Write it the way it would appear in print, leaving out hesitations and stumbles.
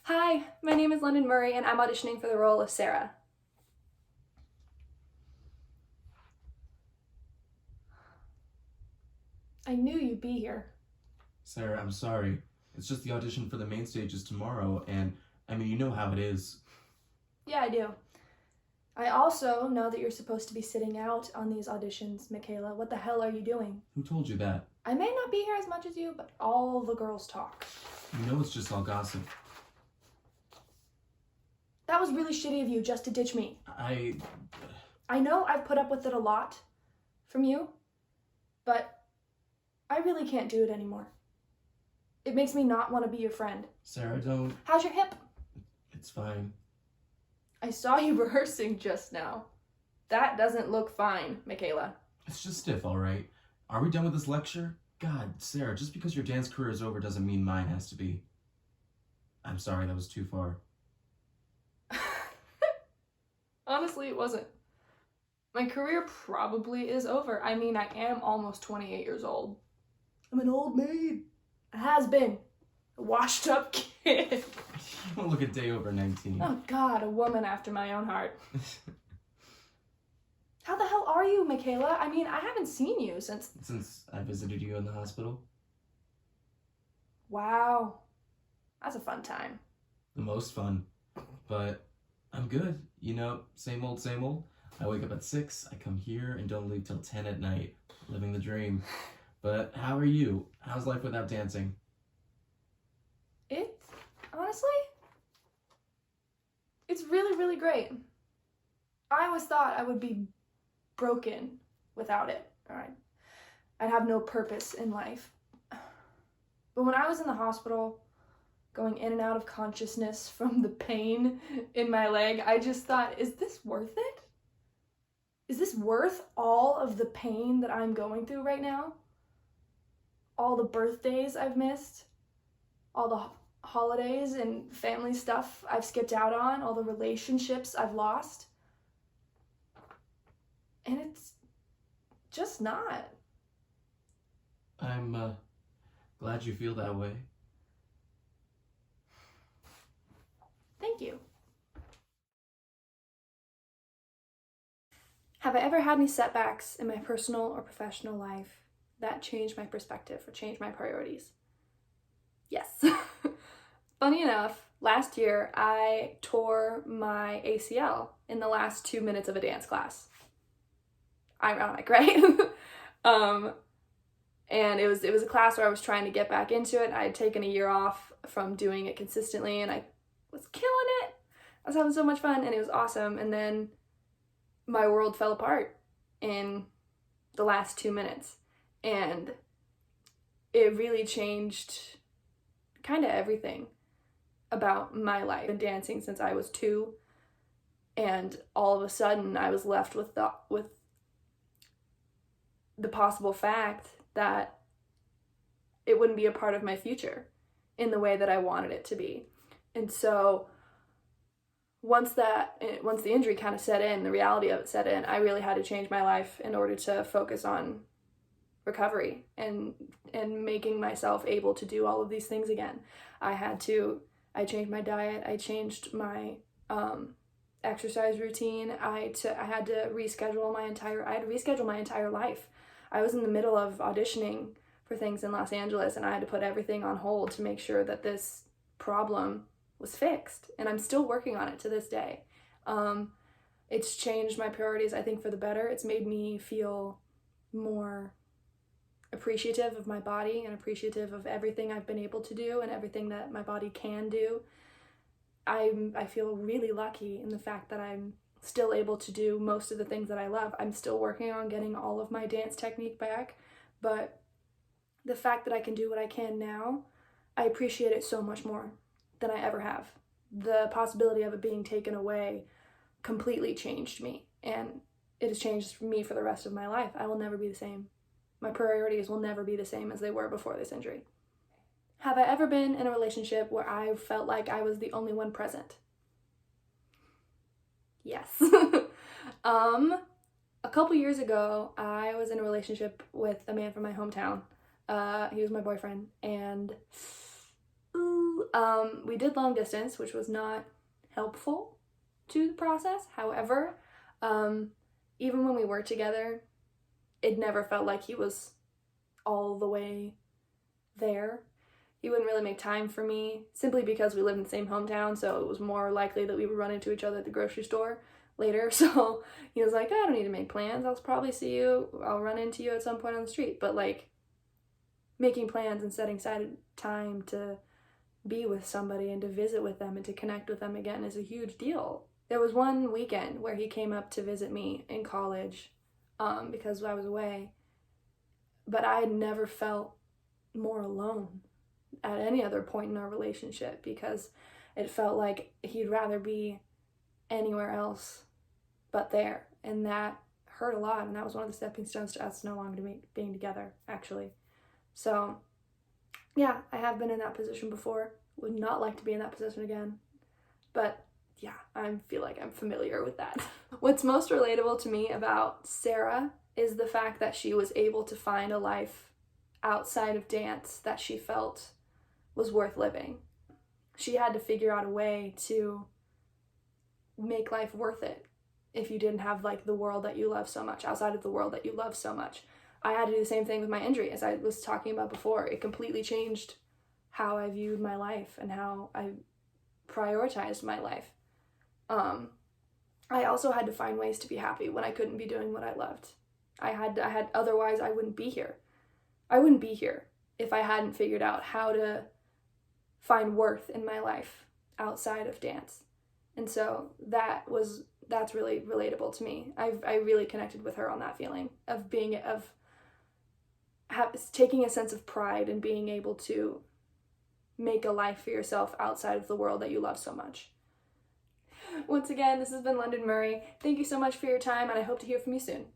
Hi, my name is London Murray and I'm auditioning for the role of Sarah. I knew you'd be here. Sarah, I'm sorry. It's just the audition for the main stage is tomorrow, and you know how it is. Yeah, I do. I also know that you're supposed to be sitting out on these auditions, Michaela. What the hell are you doing? Who told you that? I may not be here as much as you, but all the girls talk. You know it's just all gossip. That was really shitty of you just to ditch me. I know I've put up with it a lot from you, but I really can't do it anymore. It makes me not want to be your friend. Sarah, don't. How's your hip? It's fine. I saw you rehearsing just now. That doesn't look fine, Michaela. It's just stiff, all right. Are we done with this lecture? God, Sarah, just because your dance career is over doesn't mean mine has to be. I'm sorry, that was too far. Honestly, it wasn't. My career probably is over. I mean, I am almost 28 years old. I'm an old maid. I has been. A washed up kid. You don't look a day over 19. Oh God, a woman after my own heart. How the hell are you, Michaela? I mean, I haven't seen you since... Since I visited you in the hospital. Wow. That's a fun time. The most fun. But I'm good. You know, same old, same old. I wake up at 6, I come here and don't leave till 10 at night. Living the dream. But how are you? How's life without dancing? Honestly, it's really, really great. I always thought I would be broken without it. All right. I'd have no purpose in life. But when I was in the hospital, going in and out of consciousness from the pain in my leg, I just thought, is this worth it? Is this worth all of the pain that I'm going through right now? All the birthdays I've missed? All the holidays and family stuff I've skipped out on? All the relationships I've lost? And it's just not. I'm glad you feel that way. Thank you. Have I ever had any setbacks in my personal or professional life that changed my perspective or changed my priorities? Yes. Funny enough, last year I tore my ACL in the last 2 minutes of a dance class. Ironic, right? And it was a class where I was trying to get back into it. I had taken a year off from doing it consistently and I was killing it. I was having so much fun and it was awesome. And then my world fell apart in the last 2 minutes. And it really changed kind of everything about my life. I've been dancing since I was 2. And all of a sudden I was left with the possible fact that it wouldn't be a part of my future in the way that I wanted it to be. And so once the injury kind of set in, the reality of it set in, I really had to change my life in order to focus on recovery and making myself able to do all of these things again. I changed my diet, I changed my exercise routine, I had to reschedule my entire life. I was in the middle of auditioning for things in Los Angeles and I had to put everything on hold to make sure that this problem was fixed, and I'm still working on it to this day. It's changed my priorities, I think, for the better. It's made me feel more appreciative of my body and appreciative of everything I've been able to do and everything that my body can do. I feel really lucky in the fact that I'm still able to do most of the things that I love. I'm still working on getting all of my dance technique back, but the fact that I can do what I can now, I appreciate it so much more than I ever have. The possibility of it being taken away completely changed me, and it has changed me for the rest of my life. I will never be the same. My priorities will never be the same as they were before this injury. Have I ever been in a relationship where I felt like I was the only one present? Yes. A couple years ago, I was in a relationship with a man from my hometown. He was my boyfriend, and ooh, we did long distance, which was not helpful to the process. However, even when we were together, it never felt like he was all the way there. He wouldn't really make time for me simply because we lived in the same hometown, so it was more likely that we would run into each other at the grocery store later. So he was like, I don't need to make plans. I'll probably see you. I'll run into you at some point on the street. But like making plans and setting aside time to be with somebody and to visit with them and to connect with them again is a huge deal. There was one weekend where he came up to visit me in college because I was away, but I had never felt more alone at any other point in our relationship because it felt like he'd rather be anywhere else but there, and that hurt a lot, and that was one of the stepping stones to us no longer being together, actually. So yeah, I have been in that position before. Would not like to be in that position again, but yeah, I feel like I'm familiar with that. What's most relatable to me about Sarah is the fact that she was able to find a life outside of dance that she felt was worth living. She had to figure out a way to make life worth it if you didn't have like the world that you love so much, outside of the world that you love so much. I had to do the same thing with my injury, as I was talking about before. It completely changed how I viewed my life and how I prioritized my life. I also had to find ways to be happy when I couldn't be doing what I loved. Otherwise I wouldn't be here. I wouldn't be here if I hadn't figured out how to find worth in my life outside of dance. And so that's really relatable to me. I really connected with her on that feeling of taking a sense of pride and being able to make a life for yourself outside of the world that you love so much. Once again, this has been London Murray. Thank you so much for your time, and I hope to hear from you soon.